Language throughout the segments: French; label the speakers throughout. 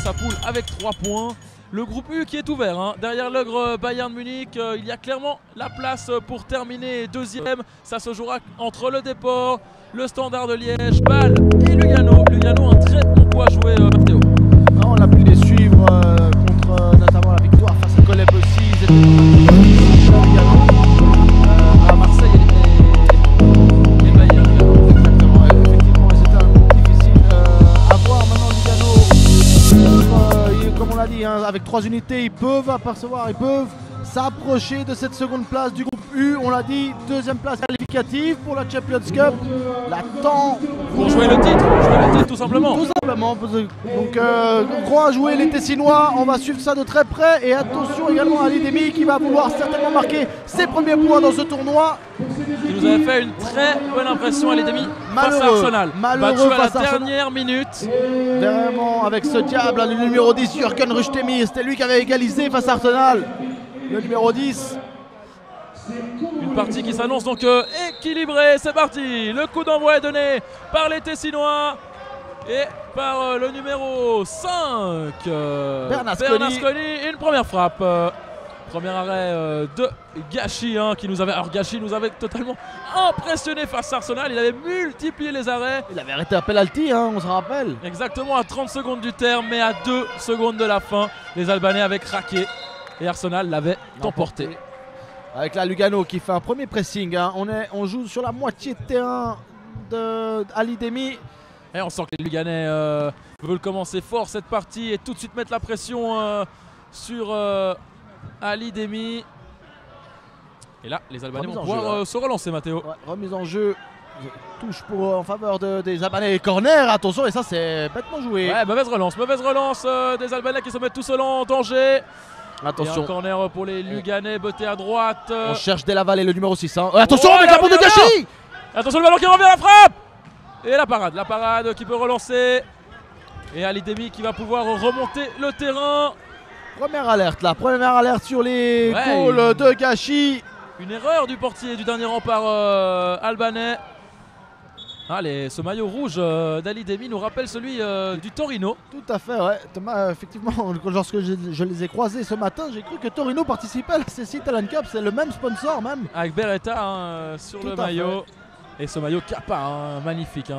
Speaker 1: sa poule avec 3 points. Le groupe U qui est ouvert, hein. Derrière l'ogre Bayern Munich, il y a clairement la place pour terminer deuxième. Ça se jouera entre le Déport, le Standard de Liège, Bâle et Lugano. Lugano, un très bon coup à jouer, Mathéo.
Speaker 2: On a pu les suivre contre notamment la victoire face à Coleb aussi. Ils étaient
Speaker 1: à Marseille et Bayern.
Speaker 2: Exactement, effectivement, c'était un groupe difficile à voir. Maintenant, Lugano, comme on l'a dit, hein, avec 3 unités, ils peuvent apercevoir, ils peuvent s'approcher de cette seconde place du groupe U. On l'a dit, deuxième place qualificative pour la Champions Cup. L'attend
Speaker 1: pour jouer le titre, tout simplement.
Speaker 2: Tout simplement. Donc, on croit jouer les Tessinois. On va suivre ça de très près. Et attention également à Ali Demi qui va vouloir certainement marquer ses premiers points dans ce tournoi.
Speaker 1: Il nous avait fait une très bonne impression, Ali Demi, face à Arsenal.
Speaker 2: Malheureux
Speaker 1: battu à la dernière minute.
Speaker 2: Vraiment, avec ce diable, le numéro 10, Jürgen Rüstemi. C'était lui qui avait égalisé face à Arsenal. Le numéro 10.
Speaker 1: Une partie qui s'annonce donc équilibrée. C'est parti. Le coup d'envoi est donné par les Tessinois et par le numéro 5, Bernasconi. Une première frappe. Premier arrêt de Gachi, hein, qui nous avait. Alors Gachi nous avait totalement impressionné face à Arsenal. Il avait multiplié les arrêts.
Speaker 2: Il avait arrêté un penalty, hein, on se rappelle.
Speaker 1: Exactement, à 30 secondes du terme, mais à 2 secondes de la fin, les Albanais avaient craqué et Arsenal l'avait emporté.
Speaker 2: Avec la Lugano qui fait un premier pressing, hein. On joue sur la moitié de terrain d'Ali Demi.
Speaker 1: Et on sent que les Luganais veulent commencer fort cette partie et tout de suite mettre la pression sur Ali Demi. Et là, les Albanais vont pouvoir se relancer, Mathéo.
Speaker 2: Ouais, remise en jeu, touche en faveur des Albanais. Corner, attention, et ça c'est bêtement joué.
Speaker 1: Ouais, mauvaise relance des Albanais qui se mettent tout seuls en danger.
Speaker 2: Attention.
Speaker 1: Et un corner pour les Luganais, botté à droite.
Speaker 2: On cherche Delaval et le numéro 6. Hein. Attention, avec la bande de Gachi.
Speaker 1: Attention, le ballon qui revient à la frappe. Et la parade qui peut relancer. Et Ali Demi qui va pouvoir remonter le terrain.
Speaker 2: Première alerte sur les goals de Gachi.
Speaker 1: Une erreur du portier du dernier rempart albanais. Allez, ce maillot rouge d'Ali Demi nous rappelle celui du Torino.
Speaker 2: Tout à fait, ouais. Thomas, effectivement, lorsque je les ai croisés ce matin, j'ai cru que Torino participait à la CC Talent Cup. C'est le même sponsor même.
Speaker 1: Avec Beretta sur le maillot. Et ce maillot Kappa, hein, magnifique.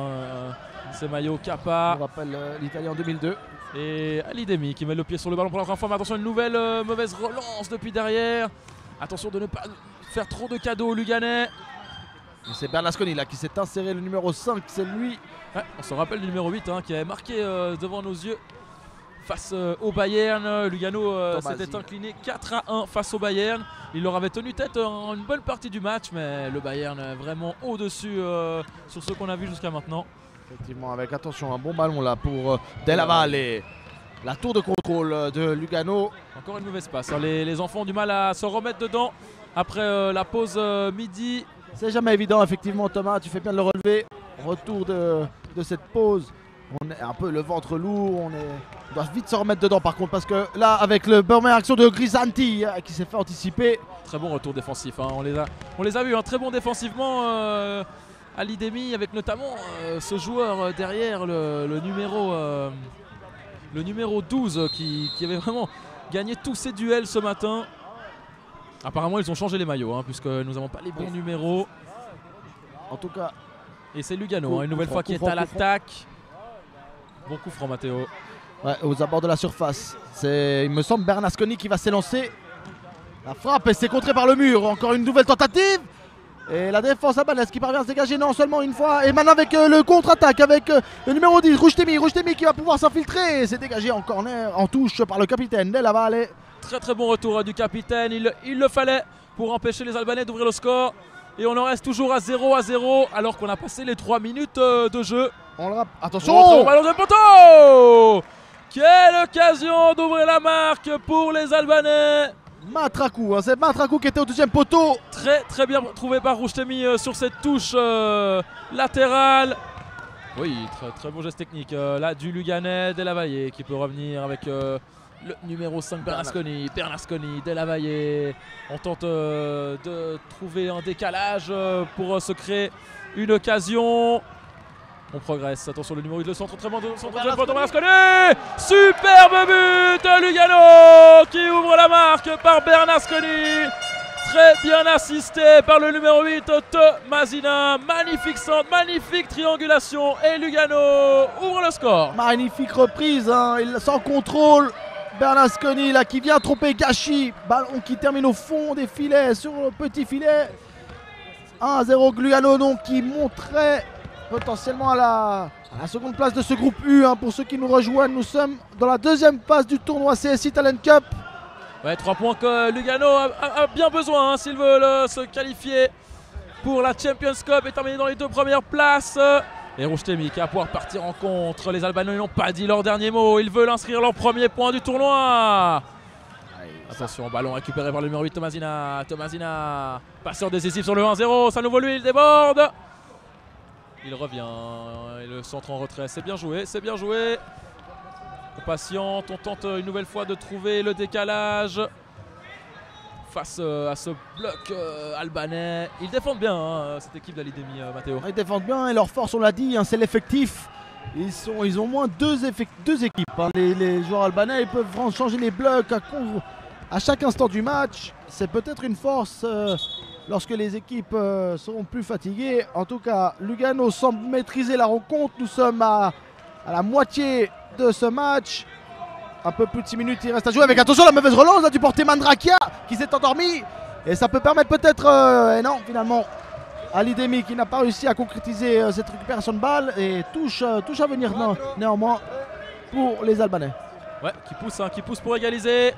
Speaker 1: Ce maillot Kappa.
Speaker 2: On rappelle l'Italie en 2002.
Speaker 1: Et Ali Demi qui met le pied sur le ballon pour la première fois. Mais attention, une nouvelle mauvaise relance depuis derrière. Attention de ne pas faire trop de cadeaux aux Luganais.
Speaker 2: C'est Bernasconi là qui s'est inséré, le numéro 5, c'est lui.
Speaker 1: Ouais, on se rappelle du numéro 8 qui avait marqué devant nos yeux face au Bayern. Lugano s'était incliné 4-1 face au Bayern. Il leur avait tenu tête en une bonne partie du match, mais le Bayern est vraiment au-dessus sur ce qu'on a vu jusqu'à maintenant.
Speaker 2: Effectivement, avec attention, un bon ballon là pour Delaval et la tour de contrôle de Lugano.
Speaker 1: Encore une mauvaise passe, hein. Les enfants ont du mal à se remettre dedans après la pause midi.
Speaker 2: C'est jamais évident, effectivement, Thomas, tu fais bien de le relever. Retour de cette pause. On est un peu le ventre lourd, on doit vite se remettre dedans par contre, parce que là, avec le première action de Grisanti qui s'est fait anticiper.
Speaker 1: Très bon retour défensif, hein. On les a vus, hein. Très bon défensivement. Ali Demi, avec notamment ce joueur derrière, le numéro 12 qui avait vraiment gagné tous ses duels ce matin. Apparemment ils ont changé les maillots, hein, puisque nous n'avons pas les bons numéros.
Speaker 2: En tout cas.
Speaker 1: Et c'est Lugano, une nouvelle fois qui est à l'attaque. Bon coup franc, Mathéo.
Speaker 2: Ouais, aux abords de la surface. C'est, il me semble, Bernasconi qui va s'élancer. La frappe et c'est contré par le mur. Encore une nouvelle tentative. Et la défense albanaise qui parvient à se dégager non seulement une fois. Et maintenant avec le contre-attaque avec le numéro 10, Rüstemi qui va pouvoir s'infiltrer. C'est dégagé en corner, en touche par le capitaine Delaval.
Speaker 1: Très très bon retour du capitaine. Il le fallait pour empêcher les Albanais d'ouvrir le score. Et on en reste toujours à 0-0 alors qu'on a passé les 3 minutes de jeu.
Speaker 2: Attention,
Speaker 1: ballon de poteau. Quelle occasion d'ouvrir la marque pour les Albanais.
Speaker 2: Matrakou, hein, c'est Matrakou qui était au deuxième poteau.
Speaker 1: Très très bien trouvé par Rüstemi sur cette touche latérale. Oui, très très bon geste technique là du Luganais, Delavalle qui peut revenir avec le numéro 5 Bernasconi, Delavalle. On tente de trouver un décalage pour se créer une occasion. On progresse. Attention, le numéro 8, le centre très bon de Bernasconi. Superbe but de Lugano qui ouvre la marque par Bernasconi. Très bien assisté par le numéro 8, Tomasina. Magnifique centre, magnifique triangulation. Et Lugano ouvre le score.
Speaker 2: Magnifique reprise, hein. Sans contrôle. Bernasconi là qui vient tromper Gachi. Ballon qui termine au fond des filets, sur le petit filet. 1-0 Lugano donc qui monterait potentiellement à la seconde place de ce groupe U. Hein. Pour ceux qui nous rejoignent, nous sommes dans la deuxième phase du tournoi CSI Talent Cup.
Speaker 1: Ouais, 3 points que Lugano a bien besoin hein, s'il veut se qualifier pour la Champions Cup et terminer dans les 2 premières places. Et Roustemi qui va pouvoir partir en contre. Les Albanais n'ont pas dit leur dernier mot. Ils veulent inscrire leur premier point du tournoi. Attention, ballon récupéré par le numéro 8, Tomasina. Tomasina, passeur décisif sur le 1-0. C'est à nouveau lui, il déborde. Il revient. Et le centre en retrait. C'est bien joué, c'est bien joué. On patiente, on tente une nouvelle fois de trouver le décalage face à ce bloc albanais. Ils défendent bien hein, cette équipe d'Ali Demi, Matteo.
Speaker 2: Ils défendent bien et leur force, on l'a dit, hein, c'est l'effectif. Ils ont au moins deux équipes. Hein. Les joueurs albanais ils peuvent vraiment changer les blocs à chaque instant du match. C'est peut-être une force lorsque les équipes seront plus fatiguées. En tout cas, Lugano semble maîtriser la rencontre. Nous sommes à la moitié de ce match. Un peu plus de 6 minutes il reste à jouer avec attention la mauvaise relance là, du porté Mandrakia qui s'est endormi et ça peut permettre peut-être et non finalement Ali Demi qui n'a pas réussi à concrétiser cette récupération de balle et touche à venir néanmoins pour les Albanais.
Speaker 1: Ouais, qui pousse pour égaliser.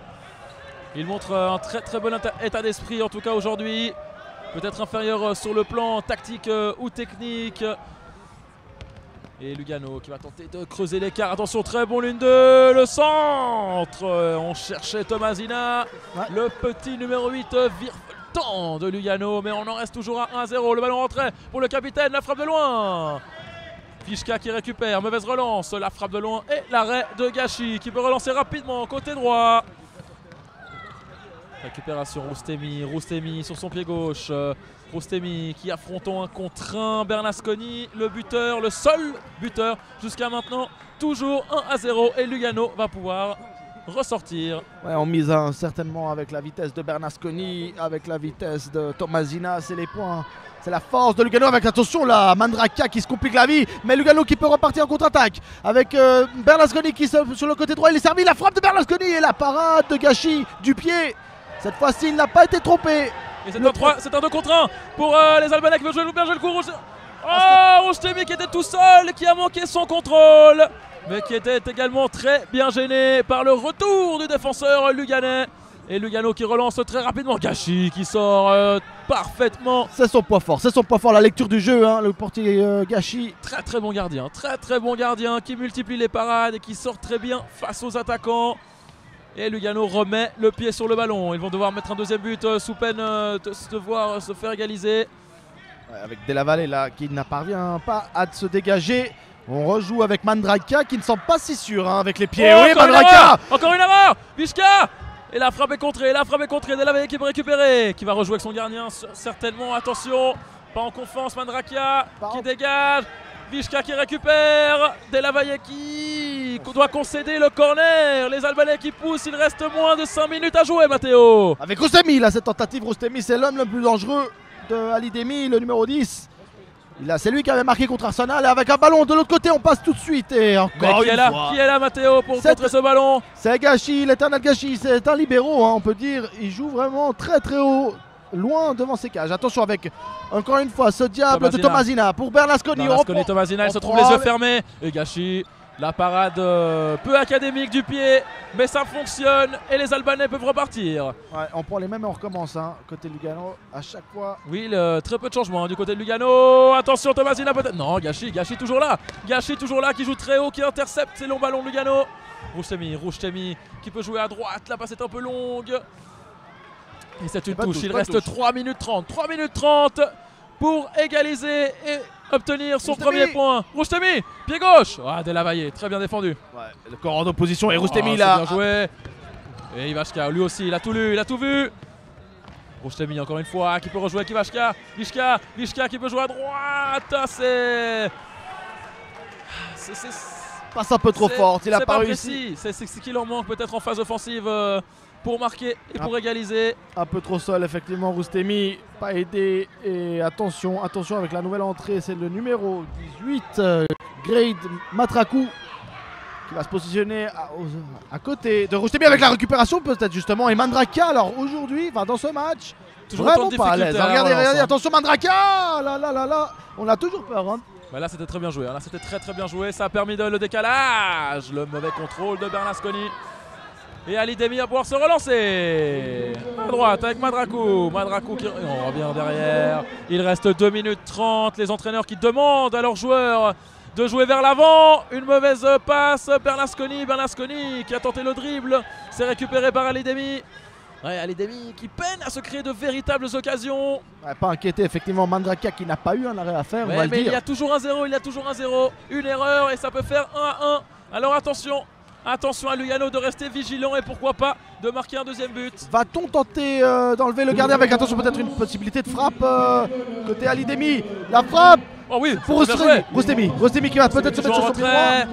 Speaker 1: Il montre un très très bon état d'esprit en tout cas aujourd'hui. Peut-être inférieur sur le plan tactique ou technique. Et Lugano qui va tenter de creuser l'écart. Attention, très bon l'une de le centre. On cherchait Tomasina. Ouais. Le petit numéro 8 virevoltant de Lugano. Mais on en reste toujours à 1-0. Le ballon rentré pour le capitaine. La frappe de loin. Fischka qui récupère. Mauvaise relance. La frappe de loin et l'arrêt de Gachi qui peut relancer rapidement côté droit. Récupération Roustemi sur son pied gauche. Roustemi qui affrontant un contre 1. Bernasconi, le buteur, le seul buteur jusqu'à maintenant. Toujours 1-0 et Lugano va pouvoir ressortir.
Speaker 2: Ouais, on mise certainement avec la vitesse de Bernasconi, avec la vitesse de Tomasina. C'est les points, c'est la force de Lugano avec attention là, Mandraka qui se complique la vie. Mais Lugano qui peut repartir en contre-attaque avec Bernasconi qui sur le côté droit. Il est servi, la frappe de Bernasconi et la parade de Gachi du pied. Cette fois-ci, il n'a pas été trompé.
Speaker 1: Et c'est un 2 contre 1 pour les Albanais qui veulent jouer le coup. Oh, Roustemi qui était tout seul, qui a manqué son contrôle, mais qui était également très bien gêné par le retour du défenseur luganais. Et Lugano qui relance très rapidement. Gachi qui sort parfaitement.
Speaker 2: C'est son point fort, la lecture du jeu, hein, le portier Gachi.
Speaker 1: Très bon gardien qui multiplie les parades et qui sort très bien face aux attaquants. Et Lugano remet le pied sur le ballon. Ils vont devoir mettre un deuxième but sous peine de voir se faire égaliser.
Speaker 2: Ouais, avec Della Valle là qui ne parvient pas à se dégager. On rejoue avec Mandraka qui ne semble pas si sûr hein, avec les pieds.
Speaker 1: Oui, Mandraka. Encore une erreur. Fischka. Et la frappe est contrée. Della Valle qui peut récupérer. Qui va rejouer avec son gardien certainement. Attention. Pas en confiance Mandraka qui dégage. Fischka qui récupère. Della Valle qui doit concéder le corner. Les Albanais qui poussent. Il reste moins de 5 minutes à jouer, Matteo.
Speaker 2: Avec Roustemi, là, cette tentative. Roustemi, c'est l'homme le plus dangereux de Ali Demi, le numéro 10. C'est lui qui avait marqué contre Arsenal. Et avec un ballon de l'autre côté, on passe tout de suite. Et encore
Speaker 1: qui est là, Matteo, pour contrer ce ballon?
Speaker 2: C'est Gachi, l'éternel Gachi. C'est un libéro, hein, on peut dire. Il joue vraiment très très haut, loin devant ses cages. Attention avec, encore une fois, ce diable de Tomasina pour Bernasconi.
Speaker 1: Tomasina, il se trouve les yeux fermés. Et Gachi, la parade peu académique du pied, mais ça fonctionne et les Albanais peuvent repartir.
Speaker 2: Ouais, on prend les mêmes et on recommence, hein, côté Lugano, à chaque fois.
Speaker 1: Oui, très peu de changements du côté de Lugano. Attention, Tomasina peut-être. Non, Gachi toujours là. Gachi toujours là, qui joue très haut, qui intercepte ces longs ballons de Lugano. Roustemi qui peut jouer à droite. La passe est un peu longue. Et c'est une touche. Il reste 3 minutes 30. 3 minutes 30 pour égaliser et obtenir son premier point. Roustemi, pied gauche. Della Valle, très bien défendu.
Speaker 2: Ouais, le corps en opposition et Roustemi là.
Speaker 1: Bien joué. Et Ivashka, lui aussi, il a tout lu, il a tout vu. Roustemi encore une fois, qui peut rejouer avec Ivashka. Vishka qui peut jouer à droite. C'est
Speaker 2: passe un peu trop forte, il a pas réussi.
Speaker 1: C'est ce qu'il leur manque peut-être en phase offensive pour marquer et pour égaliser.
Speaker 2: Un peu trop seul effectivement Roustemi, pas aidé. Et attention avec la nouvelle entrée, c'est le numéro 18, Grade Matraku, qui va se positionner à côté de Roustemi avec la récupération peut-être justement. Et Mandraka alors aujourd'hui, dans ce match, toujours vraiment pas à l'aise. Regardez, attention Mandraka, là, on a toujours peur. Hein.
Speaker 1: Bah là c'était très bien joué, là c'était très bien joué, ça a permis le décalage, le mauvais contrôle de Bernasconi. Et Ali Demi va pouvoir se relancer à droite avec Madraku qui on revient derrière. Il reste 2 minutes 30, les entraîneurs qui demandent à leurs joueurs de jouer vers l'avant. Une mauvaise passe, Bernasconi qui a tenté le dribble, c'est récupéré par Ali Demi. Ouais, Ali Demi qui peine à se créer de véritables occasions.
Speaker 2: Ouais, pas inquiété, effectivement, Mandraka qui n'a pas eu un arrêt à faire,
Speaker 1: ouais,
Speaker 2: on va
Speaker 1: mais
Speaker 2: le dire.
Speaker 1: Il y a toujours un 0, une erreur et ça peut faire 1-1. Alors attention à Lugano de rester vigilant et pourquoi pas de marquer un deuxième but.
Speaker 2: Va-t-on tenter d'enlever le gardien avec attention peut-être une possibilité de frappe côté Ali Demi. La frappe pour Roustemi qui va peut-être se mettre sur son pied droit.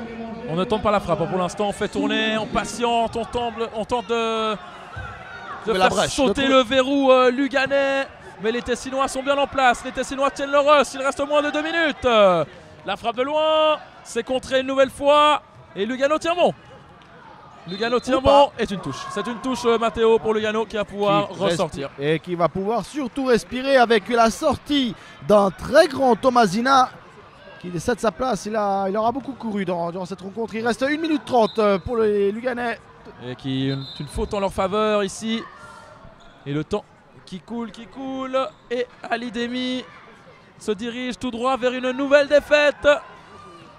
Speaker 1: On ne tente pas la frappe pour l'instant, on fait tourner, on patiente, on tente de faire sauter le verrou luganais. Mais les Tessinois sont bien en place, les Tessinois tiennent leur os, il reste moins de 2 minutes. La frappe de loin, c'est contré une nouvelle fois et Lugano tient bon. Est une touche. C'est une touche Matteo pour Lugano qui va pouvoir ressortir.
Speaker 2: Et qui va pouvoir surtout respirer avec la sortie d'un très grand Tomasina qui décède sa place. Il aura beaucoup couru durant cette rencontre. Il reste 1 minute 30 pour les Luganais.
Speaker 1: Et qui une faute en leur faveur ici. Et le temps qui coule. Et Ali Demi se dirige tout droit vers une nouvelle défaite.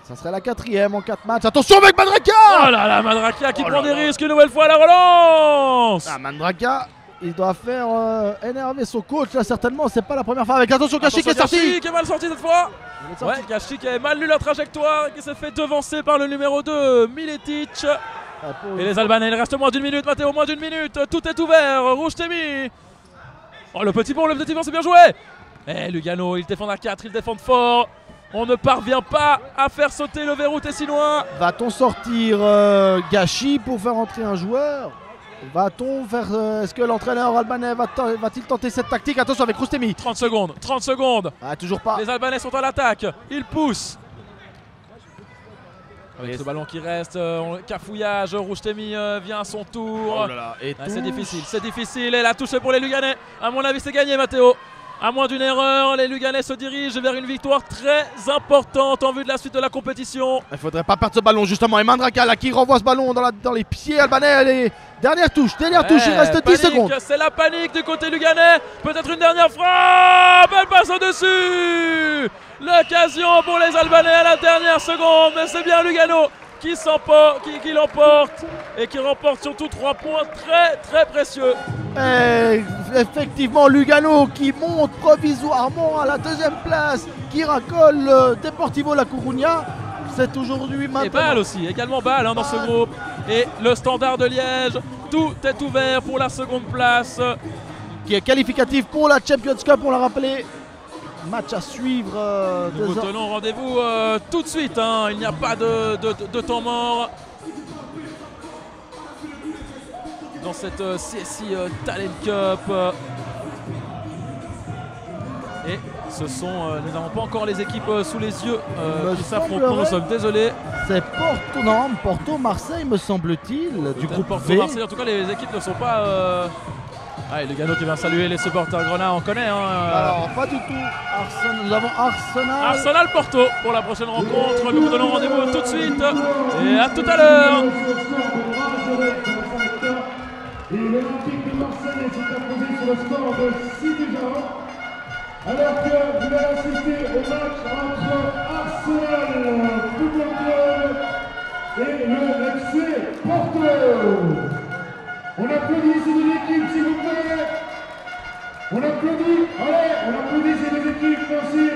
Speaker 2: Ça serait la 4e en 4 matchs. Attention avec Mandraka.
Speaker 1: Oh là là, Mandraka qui prend des risques une nouvelle fois à la relance.
Speaker 2: Mandraka, il doit faire énerver son coach là certainement. C'est pas la première fois avec attention Kachi qui est sorti.
Speaker 1: Kachi qui est mal sorti cette fois. Ouais, Kachi qui avait mal lu la trajectoire et qui s'est fait devancer par le numéro 2, Miletic. Et les Albanais, il reste moins d'1 minute, Matteo, moins d'1 minute. Tout est ouvert, Roustemi. Oh le petit pont c'est bien joué. Et Lugano, ils défendent à 4, ils défendent fort. On ne parvient pas à faire sauter le verrou tessinois.
Speaker 2: Va-t-on sortir Gachi pour faire entrer un joueur? Va-t-on faire... Est-ce que l'entraîneur albanais va-t-il tenter cette tactique? Attention avec Roustemi.
Speaker 1: 30 secondes.
Speaker 2: Ah, toujours pas.
Speaker 1: Les Albanais sont à l'attaque. Ils poussent. Avec ce ballon qui reste, cafouillage, Roustemi vient à son tour.
Speaker 2: Oh là là, et
Speaker 1: c'est difficile. Et la touche pour les Luganais. À mon avis, c'est gagné, Matteo. À moins d'une erreur, les Luganais se dirigent vers une victoire très importante en vue de la suite de la compétition.
Speaker 2: Il ne faudrait pas perdre ce ballon justement. Et Mandraka là, qui renvoie ce ballon dans les pieds albanais. Les dernières touches, il reste 10 secondes.
Speaker 1: C'est la panique du côté luganais. Peut-être une dernière frappe. Elle passe au-dessus. L'occasion pour les Albanais à la dernière seconde. Mais c'est bien Lugano qui l'emporte et qui remporte surtout 3 points très précieux.
Speaker 2: Et effectivement Lugano qui monte provisoirement à la 2e place, qui racole Deportivo La Coruña. C'est aujourd'hui maintenant.
Speaker 1: Et Bâle aussi, également Bâle dans ce groupe. Et le Standard de Liège, tout est ouvert pour la 2e place.
Speaker 2: Qui est qualificatif pour la Champions Cup, on l'a rappelé. Match à suivre.
Speaker 1: Nous vous tenons rendez-vous tout de suite, il n'y a pas de temps mort dans cette CSI Talent Cup. Et ce sont, nous n'avons pas encore les équipes sous les yeux qui s'affrontent, nous sommes désolés.
Speaker 2: C'est Porto-Marseille me semble-t-il, du groupe
Speaker 1: Porto-Marseille, en tout cas les équipes ne sont pas... Lugano qui vient saluer les supporters grenats, on connaît.
Speaker 2: Alors pas du tout. Nous avons
Speaker 1: Arsenal Porto pour la prochaine rencontre. Nous vous donnons rendez-vous tout de suite et à tout à l'heure.
Speaker 3: Et l'Olympique de Marseille s'est imposé sur le score de 6-1. Alors que vous allez assister au match entre Arsenal Football Club et le FC Porto. On applaudit ces deux équipes, s'il vous plaît. On applaudit. Allez, on applaudit ces deux équipes. Merci.